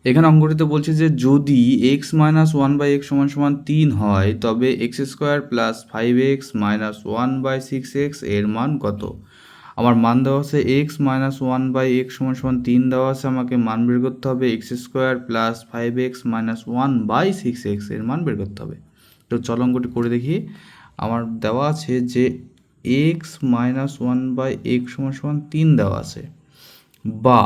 এখানে অঙ্কটিতে বলছে যে যদি x minus one by x সমান সমান 3 হয় তবে x square plus 5x minus 1/6x এর মান কত। আমার মান দেওয়া আছে এক্স মাইনাস 1/x সমান সমান 3 দেওয়া আছে, আমাকে মান বের করতে হবে x square plus 5x minus 1/6x এর মান বের করতে হবে। তো চল অঙ্কটি করে দেখি। আমার দেওয়া আছে যে এক্স মাইনাস 1/x সমান সমান 3 দেওয়া আছে, বা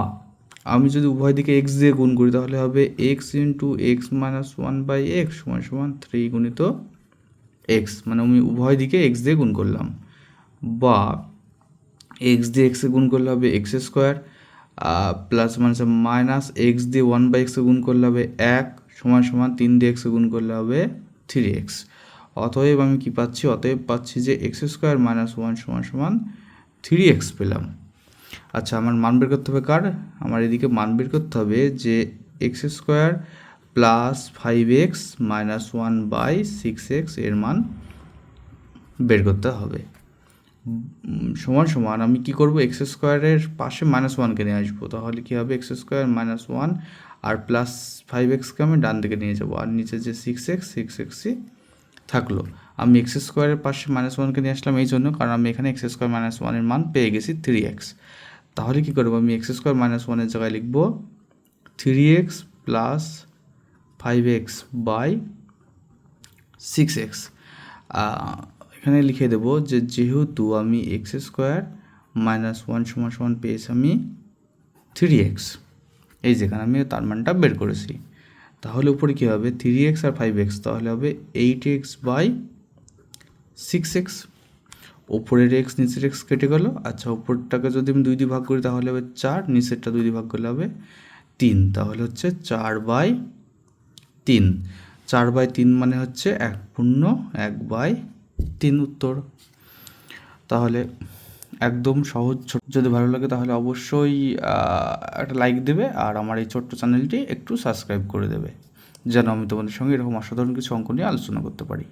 আমি যদি উভয় দিকে এক্স দিয়ে গুণ করি তাহলে হবে x into x minus 1/x সমান সমান 3 গুণিত এক্স, মানে আমি উভয় দিকে এক্স দিয়ে গুণ করলাম, বা এক্স দিয়ে এক্সে গুণ করলে হবে এক্স স্কোয়ার প্লাস মানে মাইনাস এক্স দিয়ে 1/x গুণ করলে হবে 1 সমান সমান 3 দিয়ে এক্সে গুণ করলে হবে 3x। অতএব আমি কি পাচ্ছি, অতএব পাচ্ছি যে এক্স স্কোয়ার মাইনাস 1 সমান সমান 3x পেলাম। আচ্ছা, আমার মান বের করতে হবে কার, আমার এদিকে মান বের করতে হবে যে x square plus 5x minus 1/6x এর মান বের করতে হবে। সমান সমান আমি কি করব, এক্স স্কোয়ারের পাশে মাইনাস ওয়ানকে নিয়ে আসবো, তাহলে কি হবে এক্স স্কোয়ার মাইনাস 1 আর প্লাস 5xকে আমি ডান দিকে নিয়ে যাবো, আর নিচে যে 6xই থাকলো। আমি এক্স স্কোয়ারের পাশে মাইনাস ওয়ানকে নিয়ে আসলাম এই জন্য কারণ আমি এখানে এক্স স্কোয়ার মাইনাস ওয়ানের মান পেয়ে গেছি 3x। তাহলে কী করবো, আমি এক্স স্কোয়ার মাইনাস ওয়ানের জায়গায় লিখবো 3x প্লাস 5x/6x। এখানে লিখে দেবো যে যেহেতু আমি এক্স স্কোয়ার মাইনাস 1 সমান সমান পেয়েছি আমি 3x, এই যেখানে আমি তার মানটা বের করেছি, তাহলে উপরে কী হবে 3x আর 5x, তাহলে হবে 8x/6x। ওপরের এক্স নিচের এক্স কেটে গেল। আচ্ছা, ওপরটাকে যদি আমি 2 দিয়ে ভাগ করি তাহলে হবে 4, নিচেরটা 2 দিয়ে ভাগ করলে হবে 3, তাহলে হচ্ছে 4/3। 4/3 মানে হচ্ছে 1/3 উত্তর। তাহলে একদম সহজ। যদি ভালো লাগে তাহলে অবশ্যই একটা লাইক দেবে, আর আমার এই ছোট্ট চ্যানেলটি একটু সাবস্ক্রাইব করে দেবে, যেন আমি তোমাদের সঙ্গে এরকম অসাধারণ কিছু অঙ্ক নিয়ে আলোচনা করতে পারি।